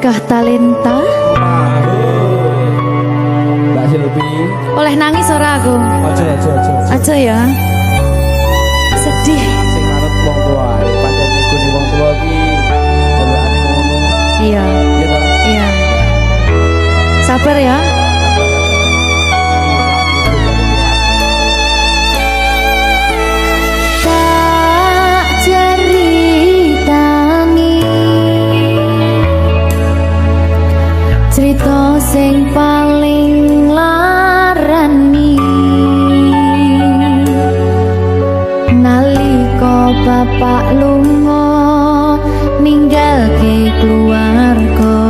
Berkah talenta. Mbak Silvi. Oleh nangis ora aku? Aja ya. Sedih. Sing manut wong tua, pancen ngikuni wong tua iki jelekane ngono. Iya. Gitu. Iya. Sabar ya. Tak ceritangi cerita sing paling larani nalika bapak lunga ninggalke keluarga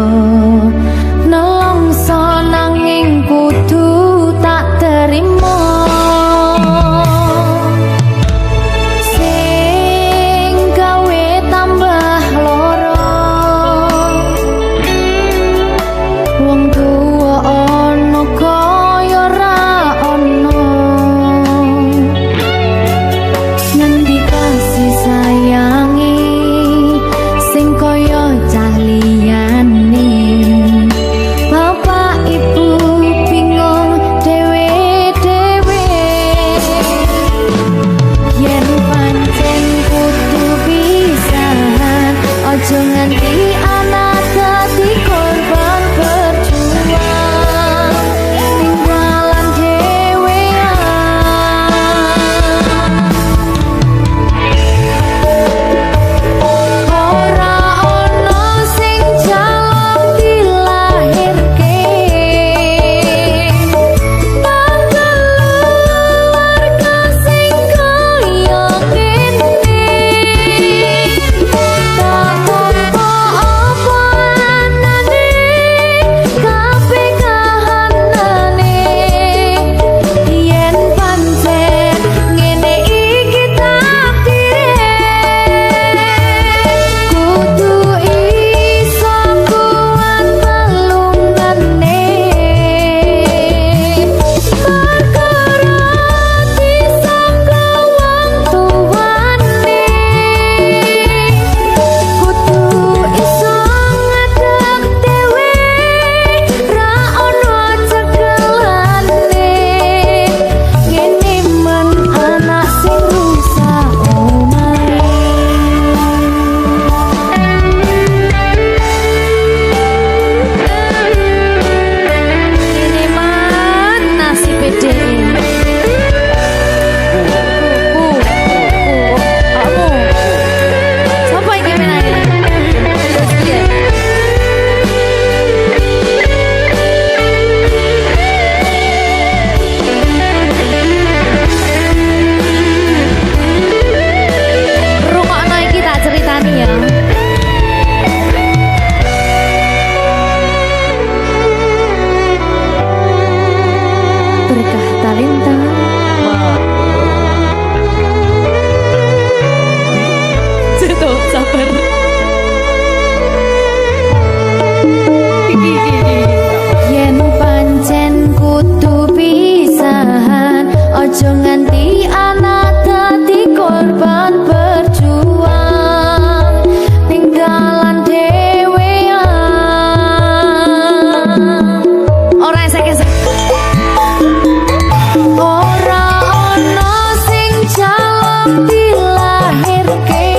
nelongso nanging kudu tak terima sing gawe tambah loro wong tuwa ana kaya ra ana ngendi kasih sayangi sing kaya cah liyane bapak ibu bingung dhewe-dhewe yen pancen kudu pisahan aja nganti anak dadi korban berjuang tinggalan dhewean ora ono sing jaluk dilahirke keluarga sing kaya kene tak tampa apa anane kabeh kahanane yen pancen ngene iki takdire kudu iso kuat pelungane perkara disangka wong tuwane kudu iso ngadeg dhewe ra ono cekelane ngene men anak sing rusak omahe ini man nasib dhewe kamu siapa yang menanya rungokno iki tak ceritani ya berkah talenta Tuh, sabar. Yen pancen kudu pisahan aja nganti anak dadi korban berjuang tinggalan dhewean ora esek-esek ora ono sing jaluk dilahirke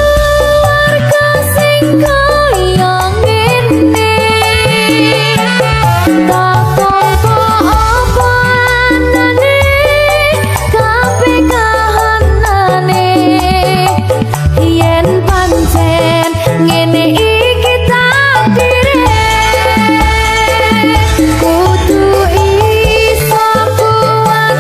keluarga sing kaya ngene tak tampa apa anane kabeh kahanane yen pancen ngene iki takdire kudu iso kuat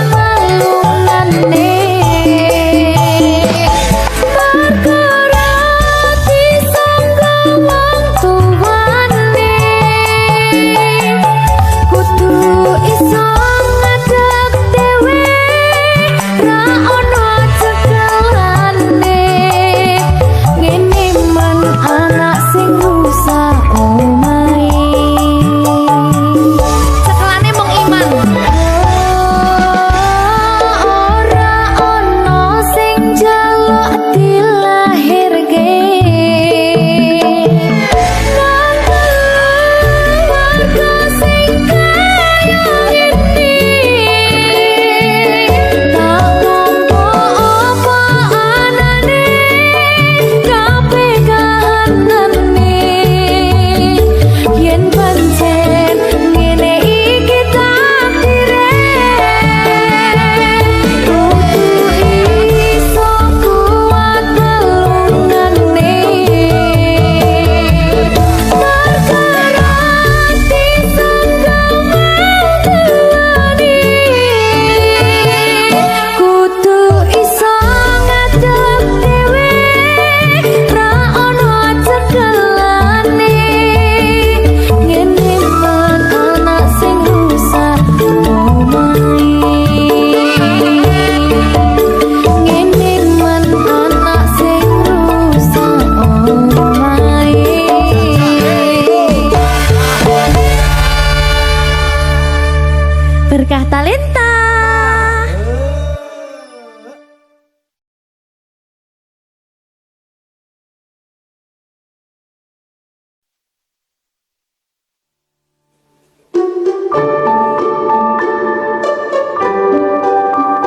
Berkah Talenta.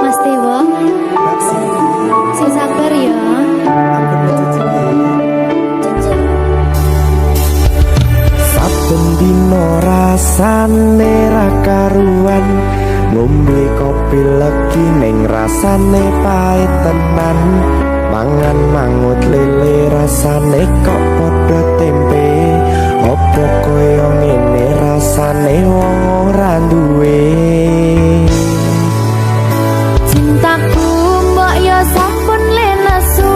Mas Dewa, sing sabar ya. Saben dino rasane ra karuan, ngombe kopi legi ning rasane pahit tenan. Mangan mangut lele rasane kok padha tempe. Opo koyo ngene rasane wong ora duwe. Cintaku mbok yo sampun le nesu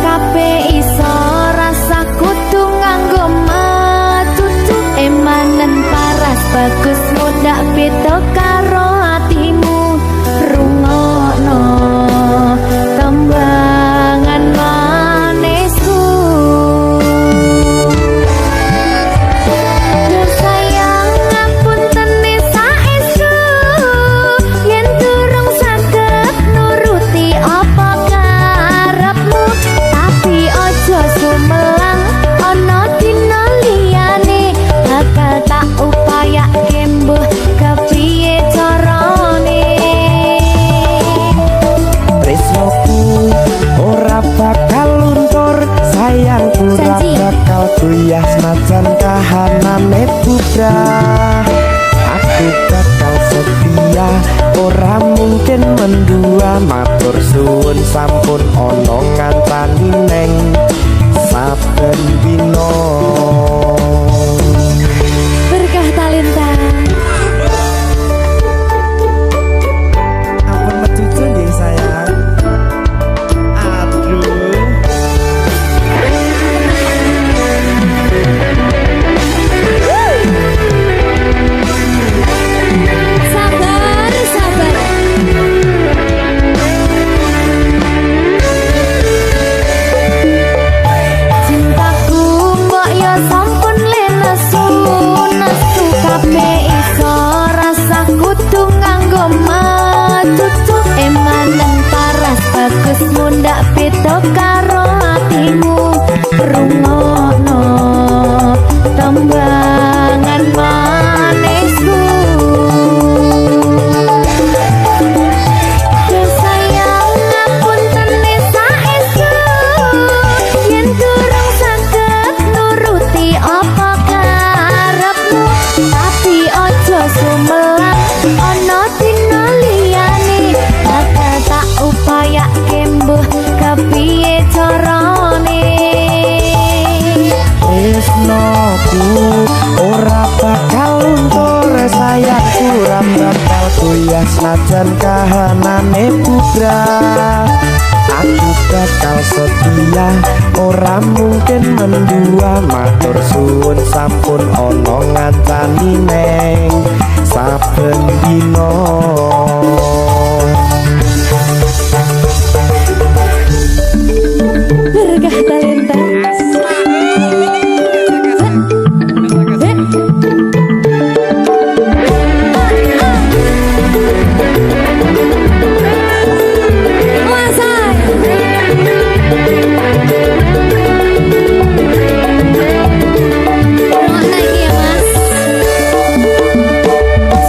kabeh iso rasa kudu nganggo matutu emanen paras bagus mudak beda karo atimu rungokno tembangan manisku. Sayang ngapunten saestu yen durung saged nuruti apa karepmu, tapi ojo sumelang ana dina liyane bakal tak upayake mbuh kepiye carane. Tresnoku ora bakal luntur, sayangku ora Janji. bakal goyah senajan kahanane bubrah. Aku bakal setia, ora mungkin mendua. Matur suwun sampun ana ngancani neng saben dina. Berkah Talenta. Ampun mecucu nggih sayang. Aduh. Sabar, sabar. Cintaku mbok yo sampun le nesu kabeh iso rasa kudu nganggo matutu emanen paras bagus mundak beda karo atimu rungokno tembangan manisku. Sayang ngapunten saestu yen durung saged nuruti apa karepmu, tapi ojo sumelang ana dina liyane bakal tak upayake mbuh kepiye carane. Tresnoku ora bakal luntur, sayangku ora bakal goyah senajan kahanane bubrah. Aku bakal setia, ora mungkin mendua. Matur suwun sampun ana ngancani neng saben dina. Berkah Talenta.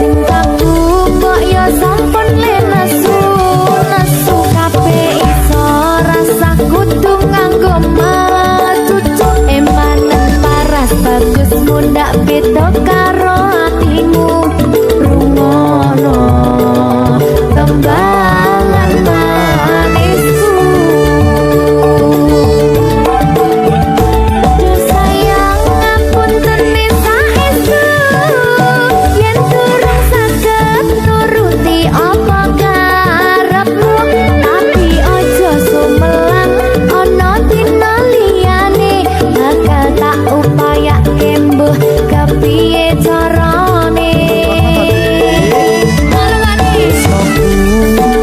Cintaku mbok yo sampun le nesu kabeh iso rasa kudu nganggo matutu emanen paras bagus mundak beda karo atimu rungokno tembangan manisku. Sayang ngapunten saestu yen durung saged nuruti apa karepmu, tapi ojo sumelang ana dina liyane bakal tak upayake mbuh kepiye carane.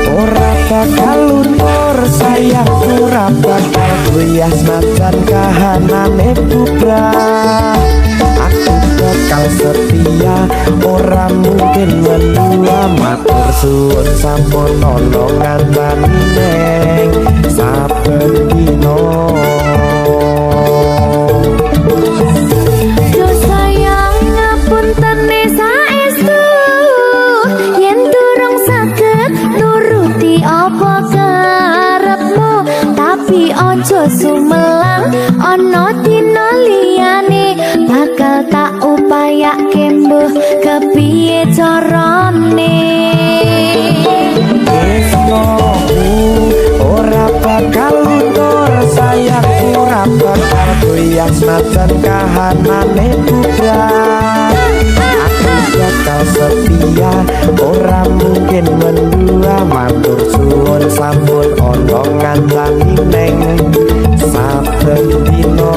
Ora bakal luntur, sayangku ora bakal goyah senajan kahanane bubrah. Aku bakal setia, ora mungkin matur suwun sampun ana ngandani neng saben dina. Do sayang ngapunten saestu yen durung saged nuruti apa karepmu, tapi ojo sumelang ana dina liyane bakal tak upayake mbuh kepiye carane. Tresnoku ora bakal luntur, sayangku ora bakal goyah senajan kahanane budak. Aku bakal setia, ora mungkin mendua, matur suwun sampun ana ngancani neng saben dina.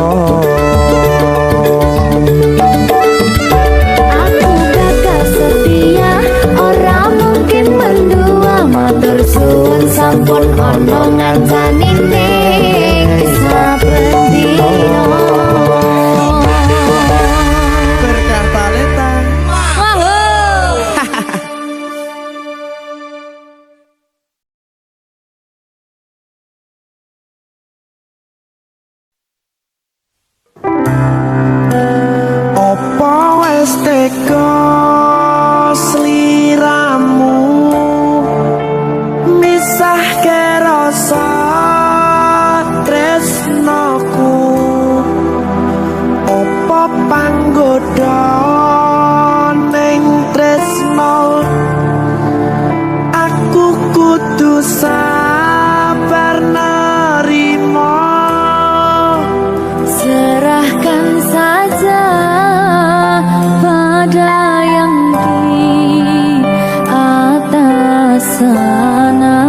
Aku bakal setia, ora mungkin mendua, matur suwun sampun ana ngancani ning saben dina. Berkah talenta. Opo wis teka sliramu misahke rasa tresnoku, opo panggoda ning tresno aku kudu sabar nerima. Serahkan saja pada yang di atas sana.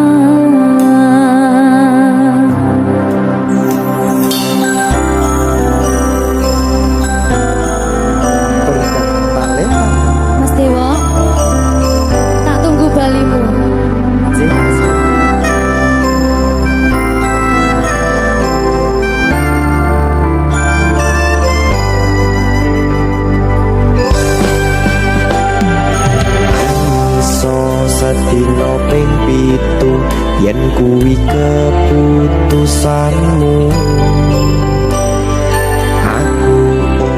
Berkah talenta. Mas Dewa, tak tunggu balimu. Iso sedina ping 7 yen kuwi keputusanmu, aku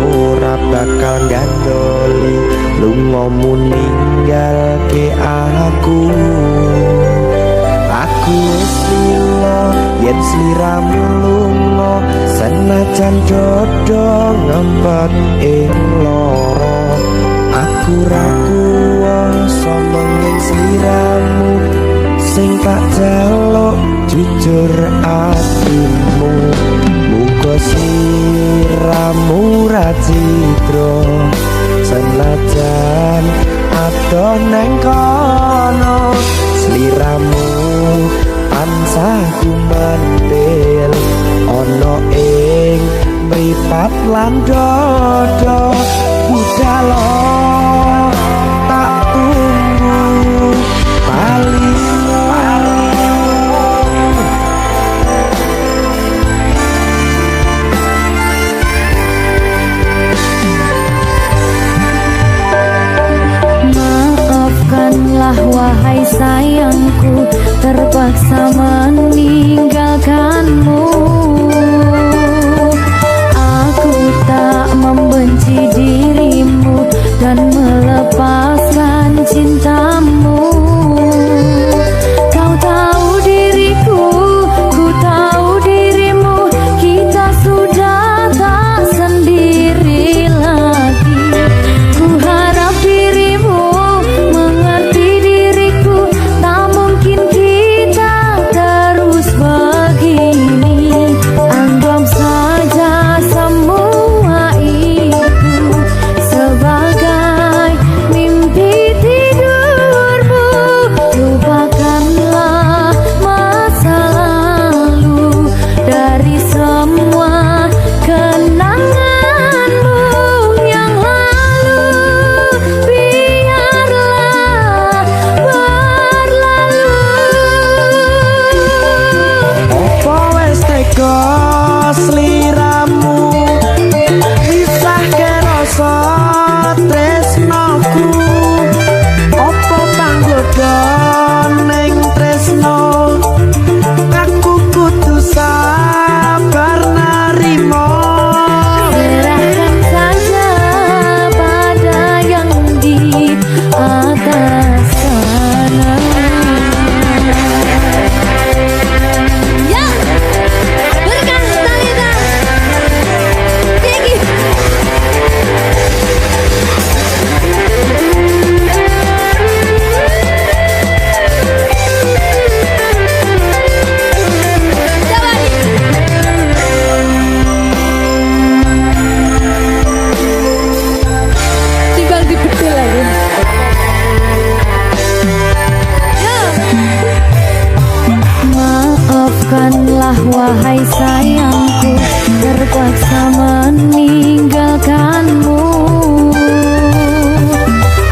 ora bakal gandoli lungamu ninggalke aku. Aku wis lila yen sliramu lunga, senajan dodo ngempet ing lara. Aku ra kuwasa menging sliramu sing tak jaluk jujur atimu. Muga sliramu ra citra senajan adoh neng kono, sliramu tansah gumantil ana ing mripat lan dodo. Budalo tak tunggu balimu. Maafkanlah wahai sayangku, terpaksa meninggalkanmu. Aku tak membenci dirimu dan melepaskan cintamu. Kau tahu diriku, ku tahu dirimu, kita sudah tak sendiri lagi. Ku harap dirimu mengerti diriku, tak mungkin kita terus begini. Kenapa wahai sayangku terpaksa meninggalkanmu?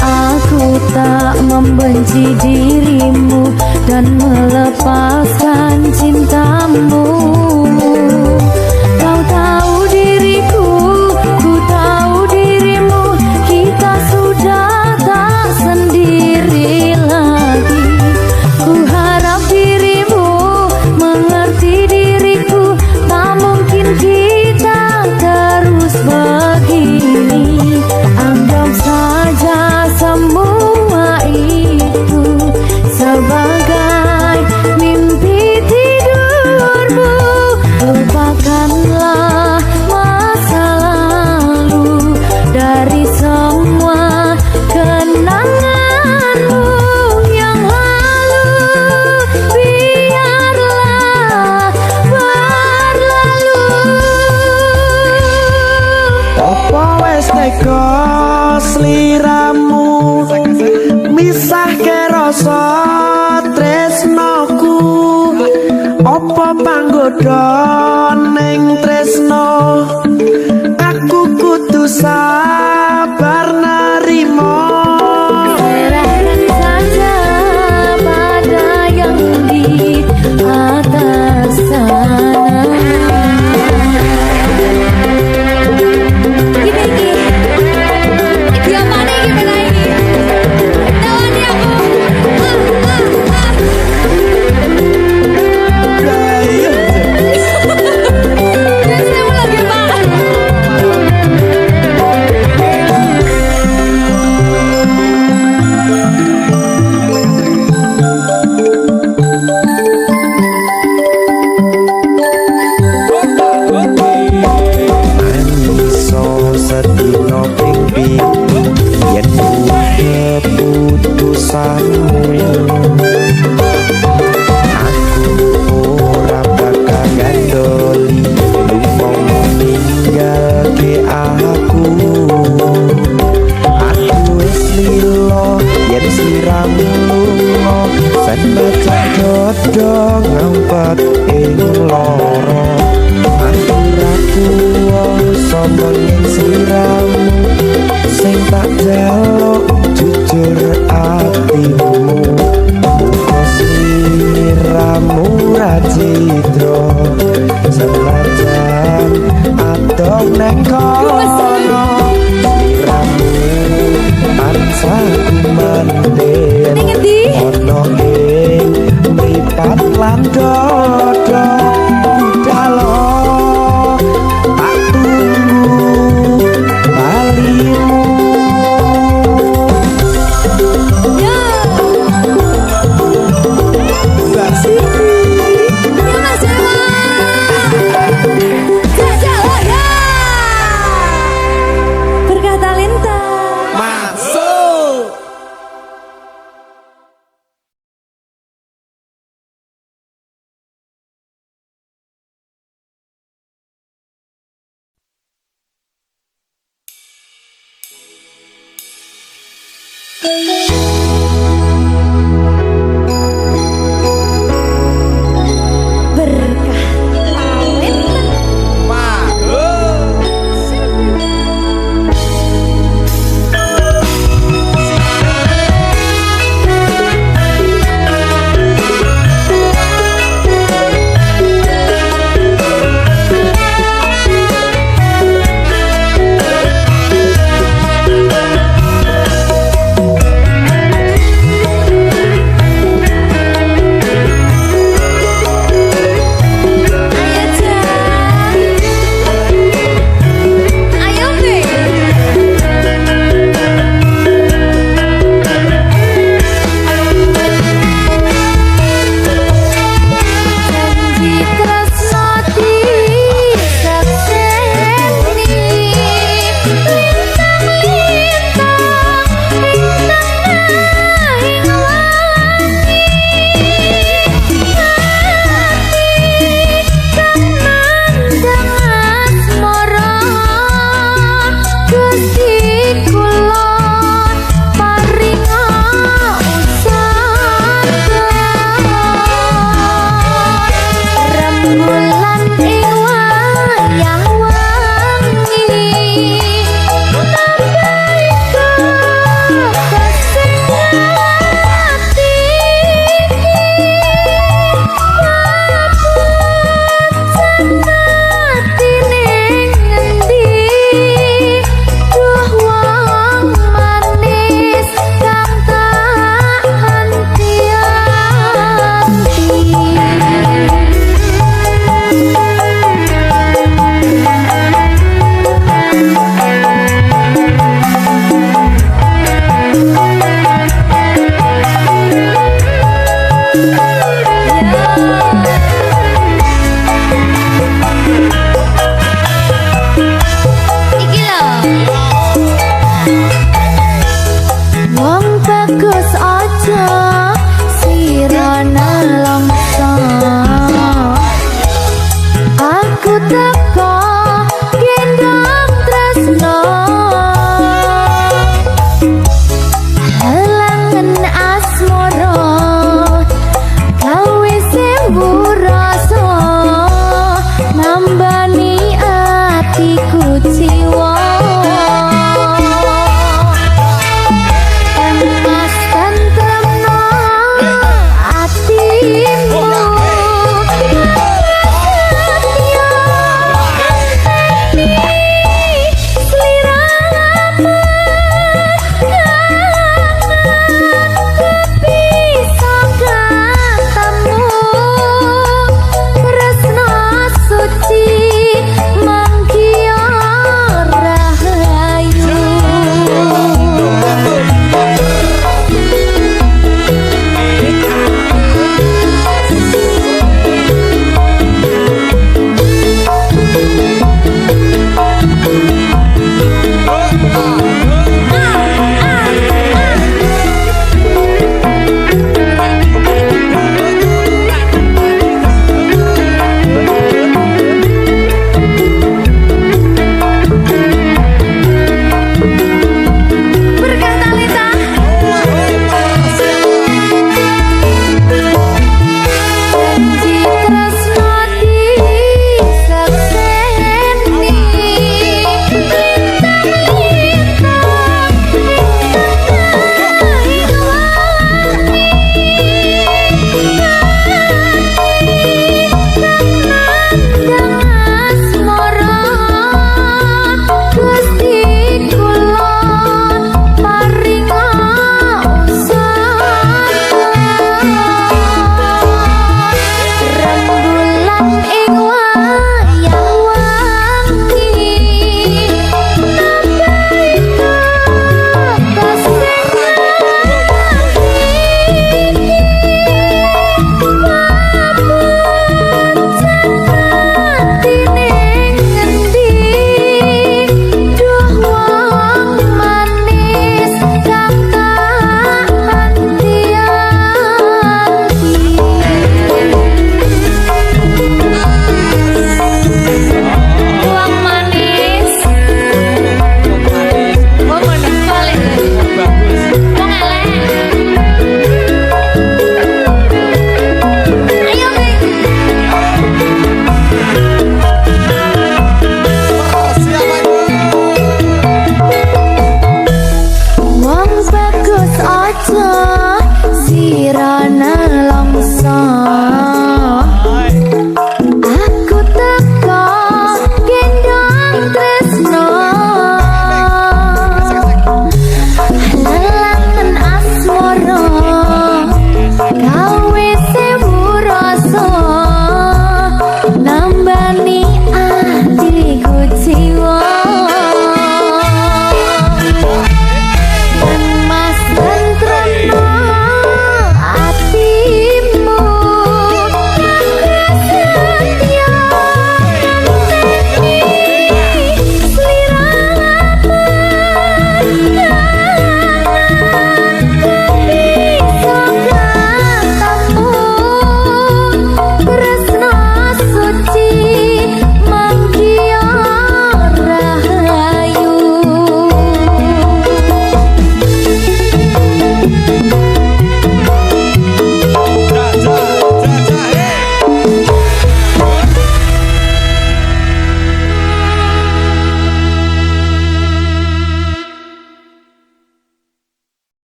Aku tak membenci dirimu dan melepaskan cintamu. Kau tahu diriku, ku tahu dirimu, kita sudah tak sendiri lagi. Ku harap dirimu mengerti diriku, tak mungkin kita terus begini. Anggap saja semua itu sebagai mimpi tidurmu. Lupakanlah masa lalu dari semua kenanganmu yang lalu. Biarlah berlalu. Apa wes teko sliramu misahke rasa tresnoku? Apa panggoda ning tresno? Aku kudu sabar nerimo. Serahkan saja pada yang di atas sana. Iki dia mana iki bela iki? Tawani aku. Jangan saya lagi Pak. Iso sedina ping pitu yen keputusanmu. Aku ora bakal gandoli lu mau ninggalke aku. Aku wis lilo yen sliramu lunga, senajan dodo ngampet ing loro. Aku ra kuwasa menyang sliramu, sing tak jaluk jujur atimu. Muga sliramu ra cidra, senajan adong neng kono. Sliramu tansah kumandhen Ning endi? ono ing mripat lan dodo. Budalo tak tunggu balimu. Ya. Mbak Siti Ya Mas Jawa. Jawa ya. Berkah talenta. masuk. Berkah talenta.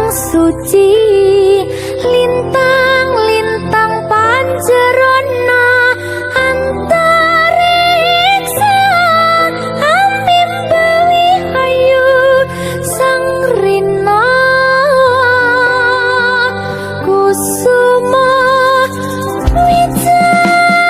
suci lintang-lintang panjerona antariksa amimbawi ayu sang rina kusuma wijaya.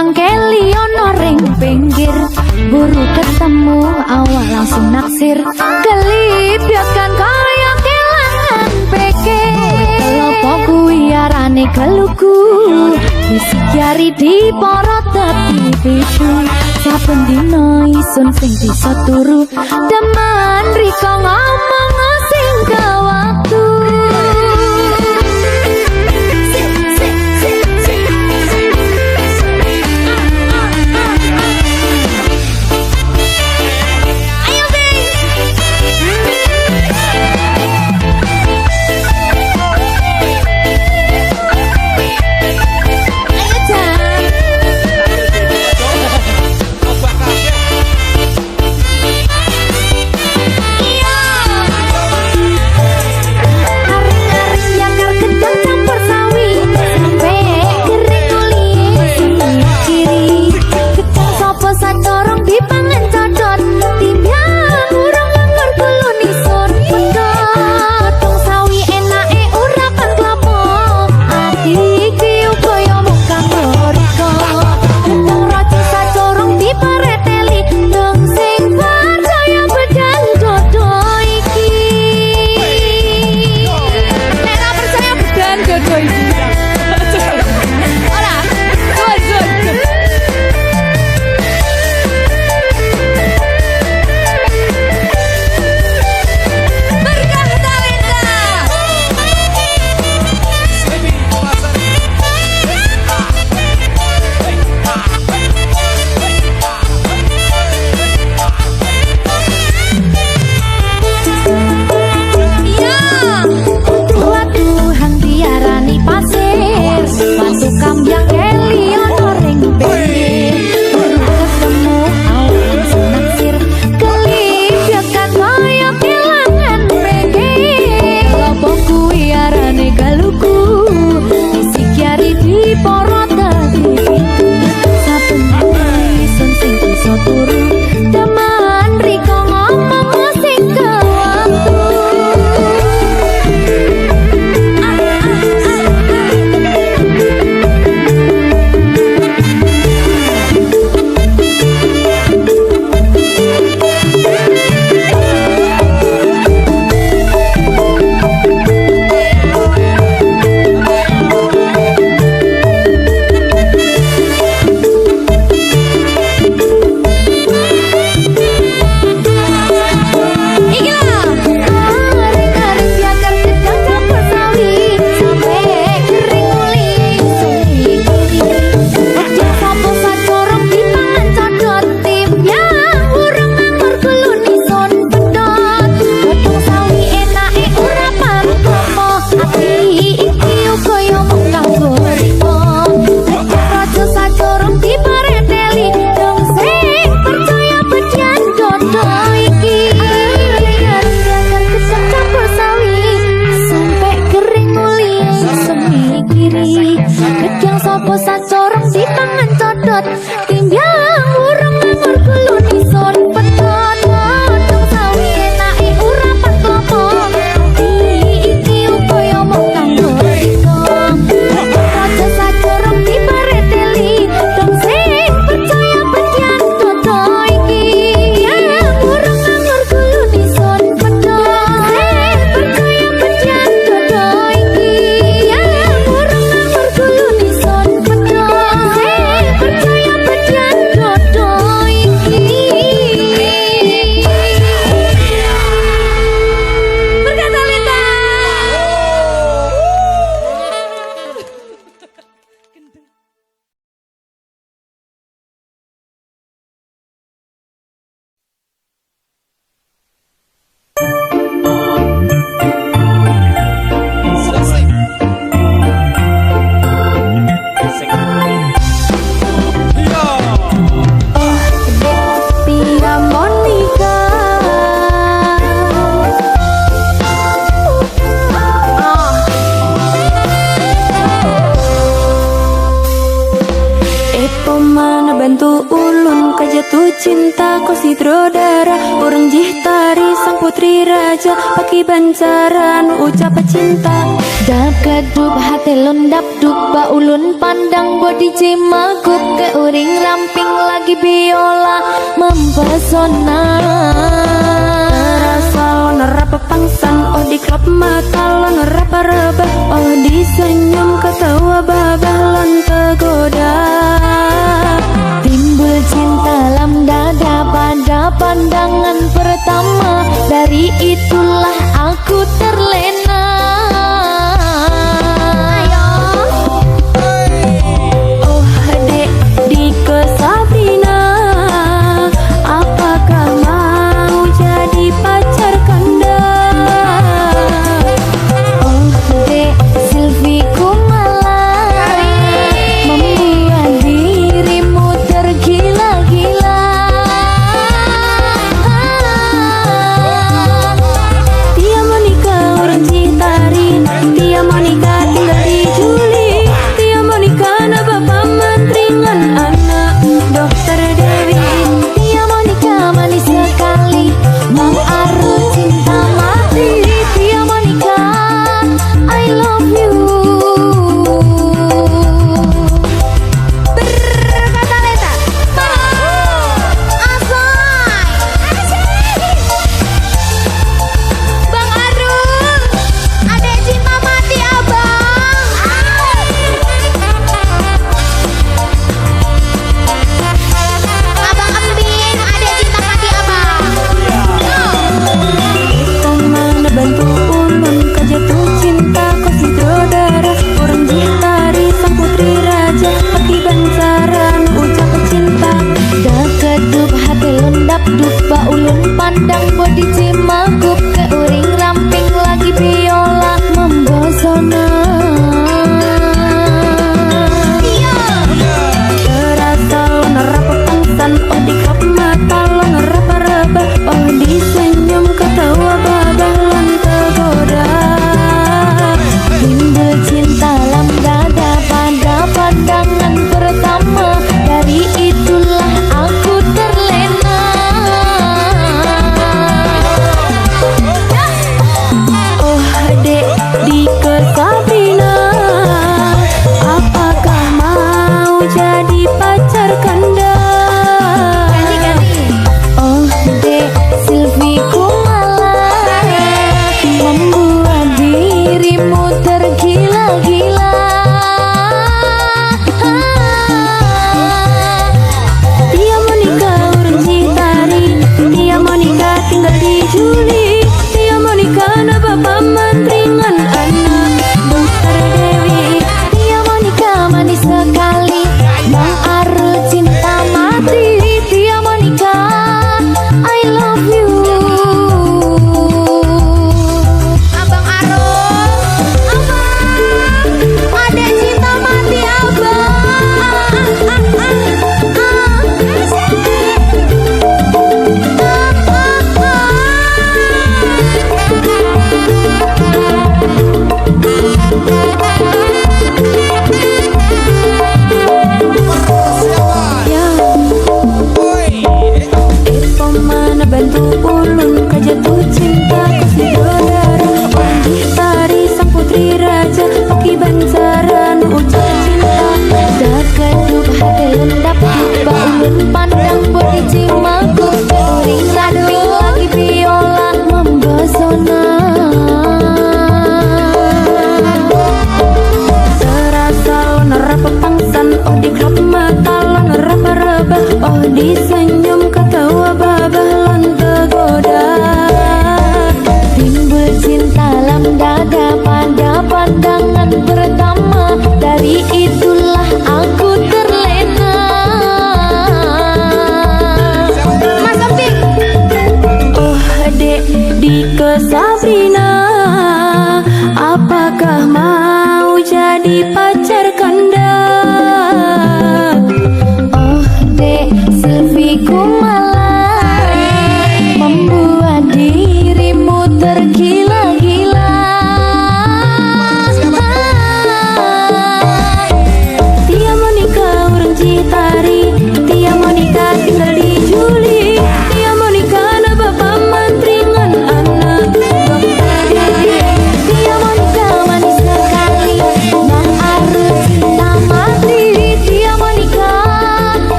kambyang keli ono ring pinggir buru ketemu awal langsung naksir kelipyakan kaya kelangan peke kelopo kuwi arane keluku isi jari di porot tepi pitu saben dino isun sing bisa turu demen riko ngomong sing ke waktu. jatuh cinta kau si trodara orang jih tari sang putri raja saja pakai bancaran ucap cinta. Dap kedup hati lon dap dup ba ulun pandang body cimagup ke uring ramping lagi biola mempesona. Rasa lon rapa pangsan oh di klop mata lon rapa raba oh di senyum ketawa babah lon tergoda. Timbul cinta lam dada pada pandangan pertama, dari itulah aku terlena. Oh dek Dike Sabrina, apakah mau jadi pacar kanda? Oh dek Silvi Kumala, membuat dirimu tergila-gila.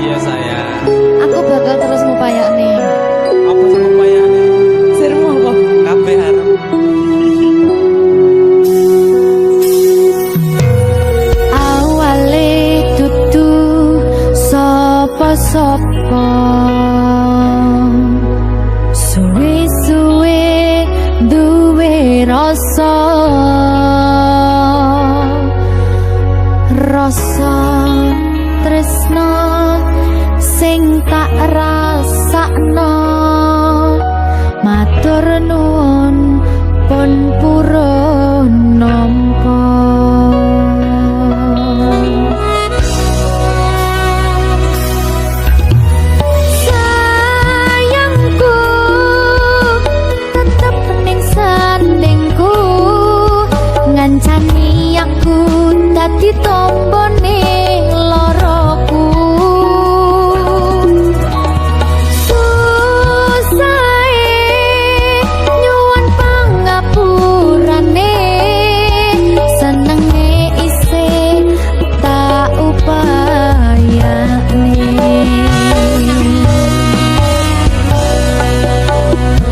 Iya saya. Aku bakal terus ngupayakne. Apa sih upayane? Sirmu apa? Kabeh arep. Awale dudu sapa-sapa. Suwe-suwe duwe rasa. Rasa tresno sing tak rasakno. Matur nuwun pun purun nampa. Sayangku tetep ning sandingku, ngancani aku dadi tombone loroku. Nyuwun pangapurane, senenge isih tak upayane.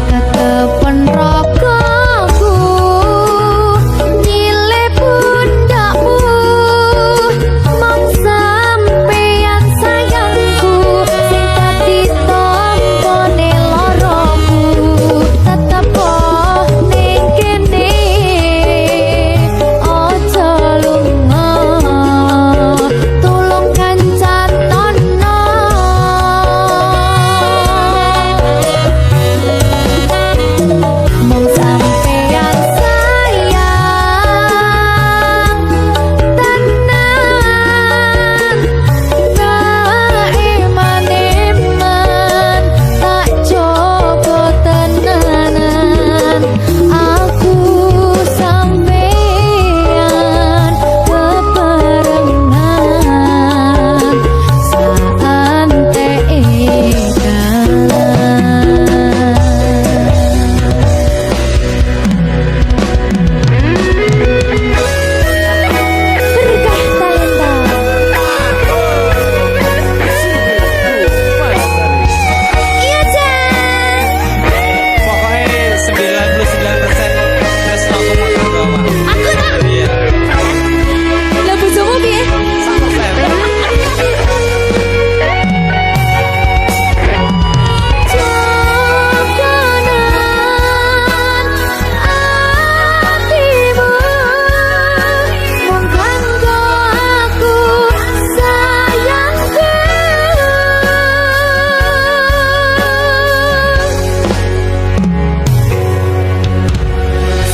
Ketepen ragaku nyile pundakmu, mong sampeyan sayangku sing dadi tombone loroku. Tetep ning kene aja lunga, tulung kancanono. Mong sampeyan sayang tenan, tak eman-eman, tak coba tenanan. Aku sampeyan bebarengan saantekan. Berkah talenta. Iya, Jan. Pokoknya 99% terus langsung makan bawah. Aku tak. Iya. Lah bojomu piye? 100%. Jokonan atimu, mung kanggo aku sayangku.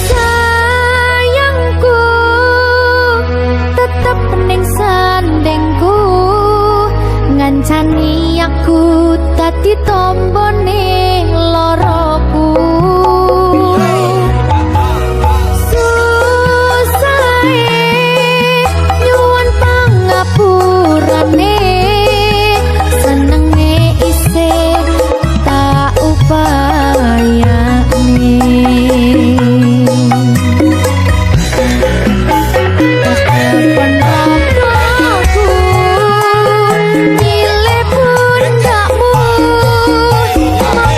Sayangku tetep ning sandingku, ngancani aku dadi tombone loroku. Susahe nyuwun pangapurane, senenge isih tak upayane. Ketepen ragaku nyile pundakmu, mong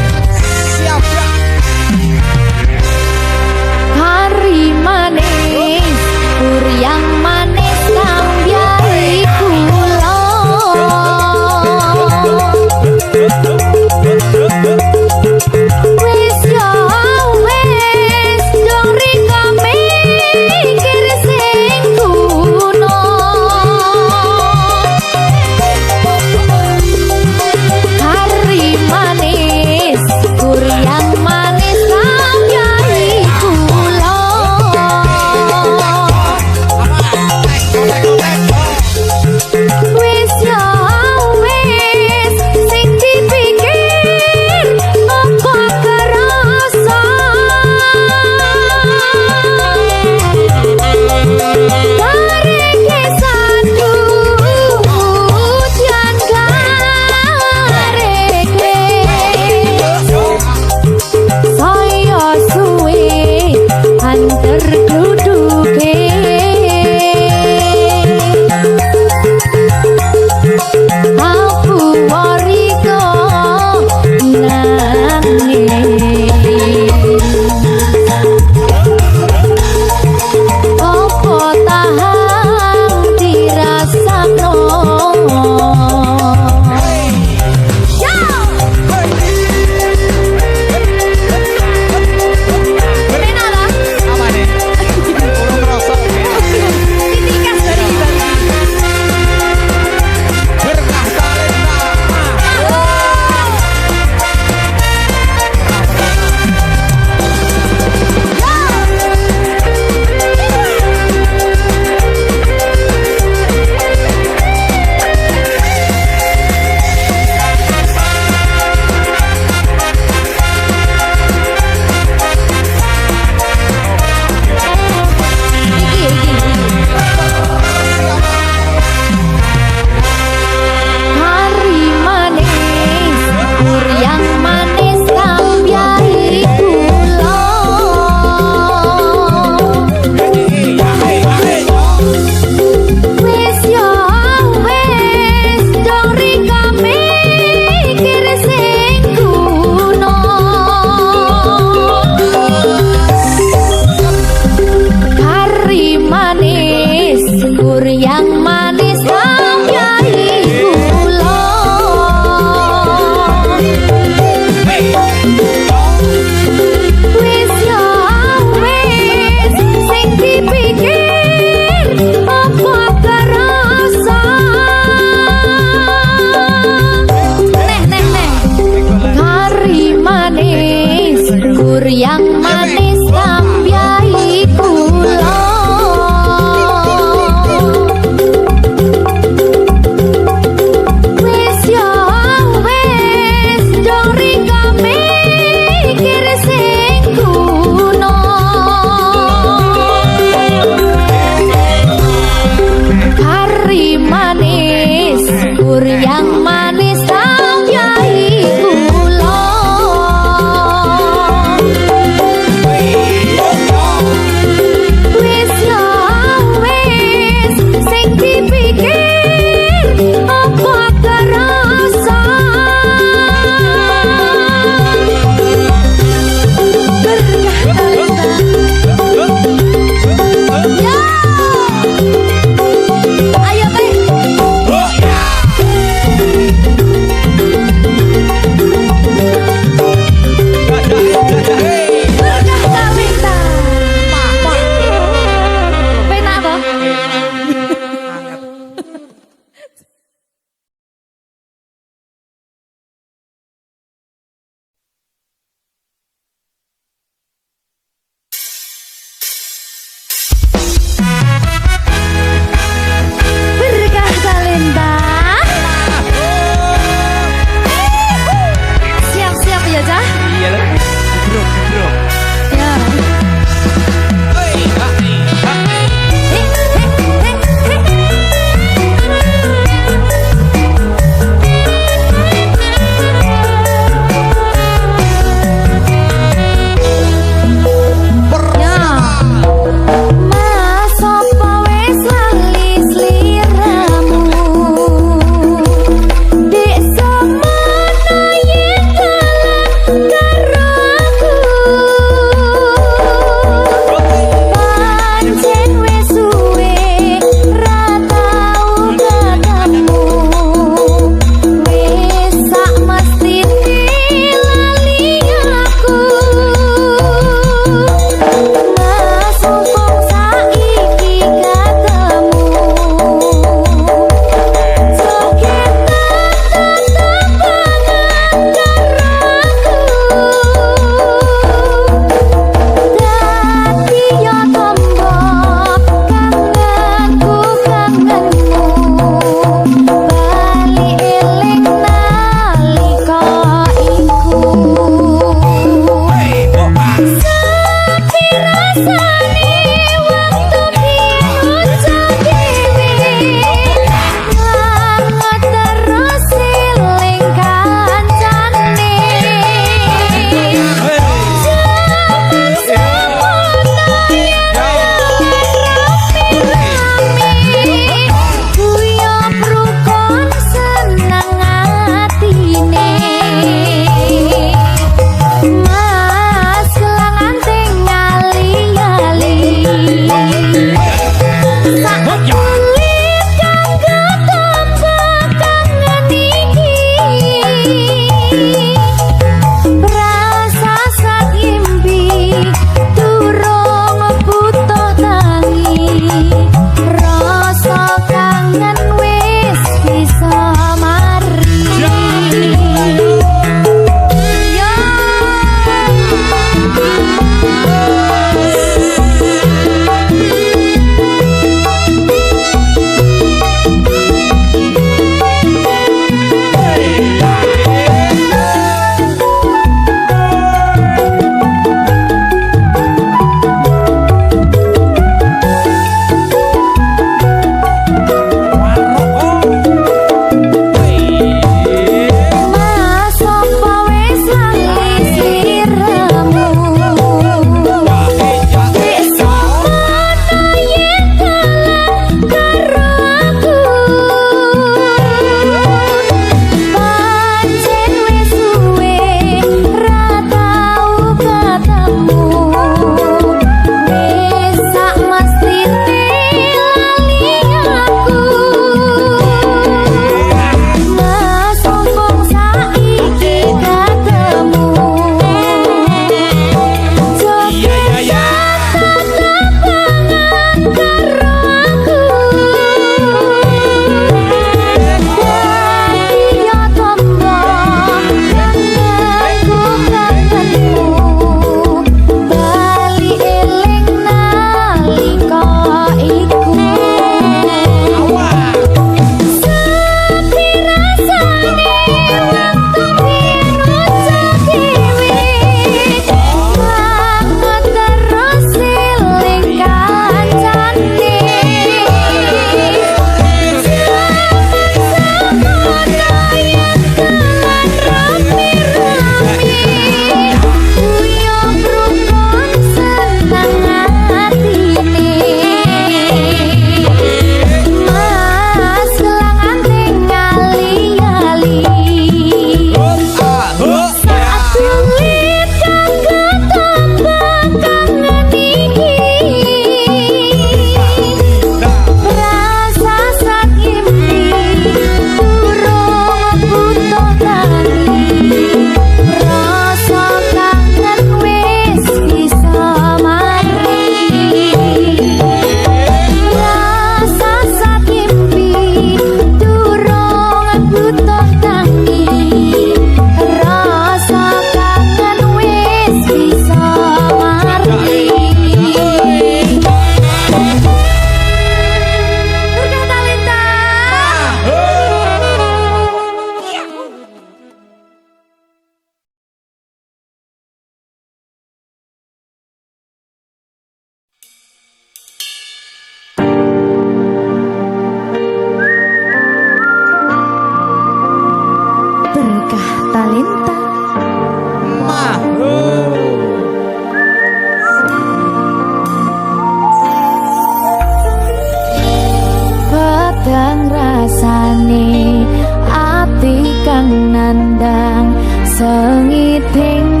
mandang sengit ping